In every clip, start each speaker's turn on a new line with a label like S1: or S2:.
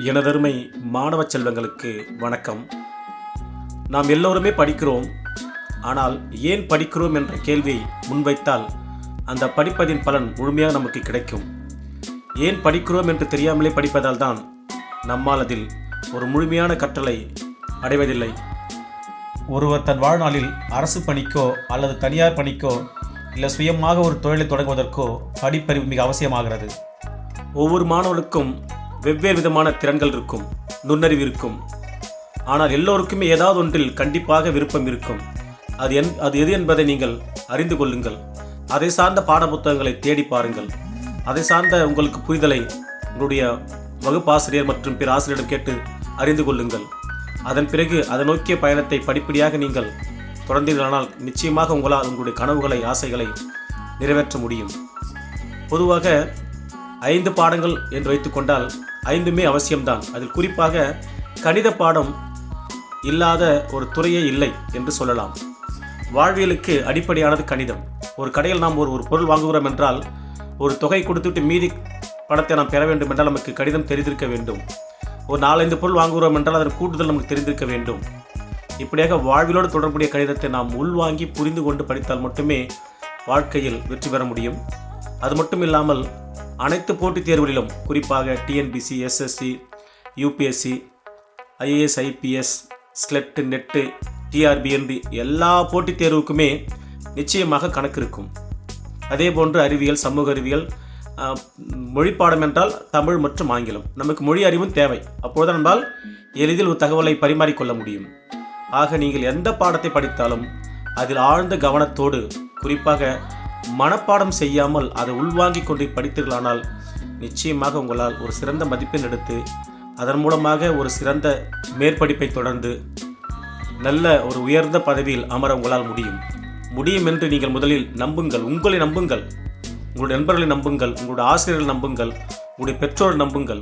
S1: எனதருமை மாணவ செல்வங்களுக்கு வணக்கம். நாம் எல்லோருமே படிக்கிறோம். ஆனால் ஏன் படிக்கிறோம் என்ற கேள்வியை முன்வைத்தால் அந்த படிப்பதின் பலன் முழுமையாக நமக்கு கிடைக்கும். ஏன் படிக்கிறோம் என்று தெரியாமலே படிப்பதால் தான் நம்மால் அதில் ஒரு முழுமையான கற்றலை அடைவதில்லை. ஒருவர் தன் வாழ்நாளில் அரசு பணிக்கோ அல்லது தனியார் பணிக்கோ இல்லை சுயமாக ஒரு தொழிலை தொடங்குவதற்கோ படிப்பறிவு மிக அவசியமாகிறது. ஒவ்வொரு மாணவனுக்கும் வெவ்வேறு விதமான திறன்கள் இருக்கும், நுண்ணறிவு இருக்கும். ஆனால் எல்லோருக்குமே ஏதாவது ஒன்றில் கண்டிப்பாக விருப்பம் இருக்கும். அது எது என்பதை நீங்கள் அறிந்து கொள்ளுங்கள். அதை சார்ந்த பாட புத்தகங்களை தேடி பாருங்கள். அதை சார்ந்த உங்களுக்கு புரிதலை உங்களுடைய வகுப்பாசிரியர் மற்றும் பிற ஆசிரியரிடம் கேட்டு அறிந்து கொள்ளுங்கள். அதன் பிறகு அதை நோக்கிய பயணத்தை படிப்படியாக நீங்கள் தொடர்ந்தீர்களானால் நிச்சயமாக உங்களால் உங்களுடைய கனவுகளை, ஆசைகளை நிறைவேற்ற முடியும். பொதுவாக 5 பாடங்கள் என்று வைத்துக்கொண்டால் 5மே அவசியம்தான். அதில் குறிப்பாக கணித பாடம் இல்லாத ஒரு துறையே இல்லை என்று சொல்லலாம். வாழ்வியலுக்கு அடிப்படையானது கணிதம். ஒரு கடையில் நாம் ஒரு பொருள் வாங்குகிறோம் என்றால் ஒரு தொகை கொடுத்துவிட்டு மீதி பணத்தை நாம் பெற வேண்டும் என்றால் நமக்கு கணிதம் தெரிந்திருக்க வேண்டும். ஒரு 4-5 பொருள் வாங்குகிறோம் என்றால் அதன் கூட்டுதல் நமக்கு தெரிந்திருக்க வேண்டும். இப்படியாக வாழ்விலோடு தொடர்புடைய கணிதத்தை நாம் உள்வாங்கி புரிந்து கொண்டு படித்தால் மட்டுமே வாழ்க்கையில் வெற்றி பெற முடியும். அது மட்டும் இல்லாமல் அனைத்து போட்டித் தேர்வுகளிலும் குறிப்பாக TNPSC, SSC, UPSC, IAS, IPS, SLET, NET, TRB என்று எல்லா போட்டித் தேர்வுக்குமே நிச்சயமாக கணக்கு இருக்கும். அதே போன்று அறிவியல், சமூக அறிவியல், மொழிப்பாடம் என்றால் தமிழ் மற்றும் ஆங்கிலம். நமக்கு மொழி அறிவும் தேவை. அப்போது நம்மால் எளிதில் ஒரு தகவலை பரிமாறிக்கொள்ள முடியும். ஆக நீங்கள் எந்த பாடத்தை படித்தாலும் அதில் ஆழ்ந்த கவனத்தோடு, குறிப்பாக மனப்பாடம் செய்யாமல் அதை உள்வாங்கிக் கொண்டு படித்தீர்களானால் நிச்சயமாக உங்களால் ஒரு சிறந்த மதிப்பெண் எடுத்து அதன் மூலமாக ஒரு சிறந்த மேற்படிப்பை தொடர்ந்து நல்ல ஒரு உயர்ந்த பதவியில் அமர உங்களால் முடியும் என்று நீங்கள் முதலில் நம்புங்கள். உங்களை நம்புங்கள், உங்களுடைய நண்பர்களை நம்புங்கள், உங்களுடைய ஆசிரியர்கள் நம்புங்கள், உங்களுடைய பெற்றோர் நம்புங்கள்.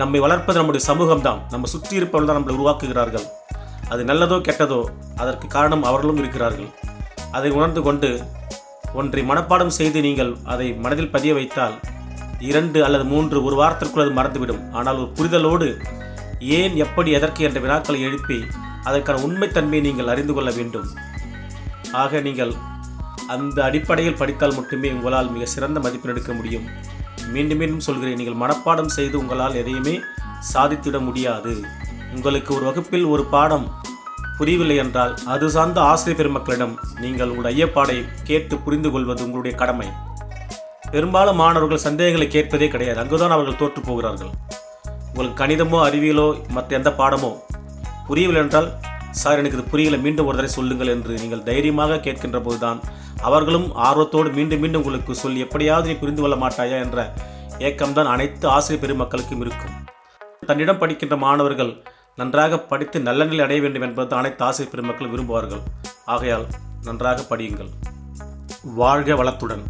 S1: நம்மை வளர்ப்பது நம்முடைய சமூகம்தான். நம்ம சுற்றி இருப்பவர்கள் தான் நம்மளை உருவாக்குகிறார்கள். அது நல்லதோ கெட்டதோ அதற்கு காரணம் அவர்களும் இருக்கிறார்கள். அதை உணர்ந்து கொண்டு ஒன்றை மனப்பாடம் செய்து நீங்கள் அதை மனதில் பதிய வைத்தால் 2 அல்லது 3 ஒரு வாரத்திற்குள் அது மறந்துவிடும். ஆனால் ஒரு புரிதலோடு ஏன், எப்படி, எதற்கு என்ற வினாக்களை எழுப்பி அதற்கான உண்மைத்தன்மையை நீங்கள் அறிந்து கொள்ள வேண்டும். ஆக நீங்கள் அந்த அடிப்படையில் படித்தால் மட்டுமே உங்களால் மிக சிறந்த மதிப்பெண் எடுக்க முடியும். மீண்டும் மீண்டும் சொல்கிறேன், நீங்கள் மனப்பாடம் செய்து உங்களால் எதையுமே சாதித்திட முடியாது. உங்களுக்கு ஒரு வகுப்பில் ஒரு பாடம் புரியவில்லை என்றால் அது சார்ந்த ஆசிரியர் பெருமக்களிடம் நீங்கள் உங்களுடைய ஐயப்பாடை கேட்டு புரிந்து கொள்வது உங்களுடைய கடமை. பெரும்பாலும் மாணவர்கள் சந்தேகங்களை கேட்பதே கிடையாது. அங்குதான் அவர்கள் தோற்று போகிறார்கள். உங்களுக்கு கணிதமோ அறிவியலோ மற்ற எந்த பாடமோ புரியவில்லை என்றால், சார் எனக்கு இது புரியலை, மீண்டும் ஒரு தடவை சொல்லுங்கள் என்று நீங்கள் தைரியமாக கேட்கின்ற போதுதான் அவர்களும் ஆர்வத்தோடு மீண்டும் மீண்டும் உங்களுக்கு சொல்லி எப்படியாவது நீ புரிந்து கொள்ள மாட்டாயா என்ற ஏக்கம்தான் அனைத்து ஆசிரியர் பெருமக்களுக்கும் இருக்கும். தன்னிடம் படிக்கின்ற மாணவர்கள் நன்றாக படித்து நல்ல நிலை அடைய வேண்டும் என்பது அனைத்து ஆசிரியர் பெருமக்கள் விரும்புவார்கள். ஆகையால் நன்றாக படியுங்கள். வாழ்க வளத்துடன்.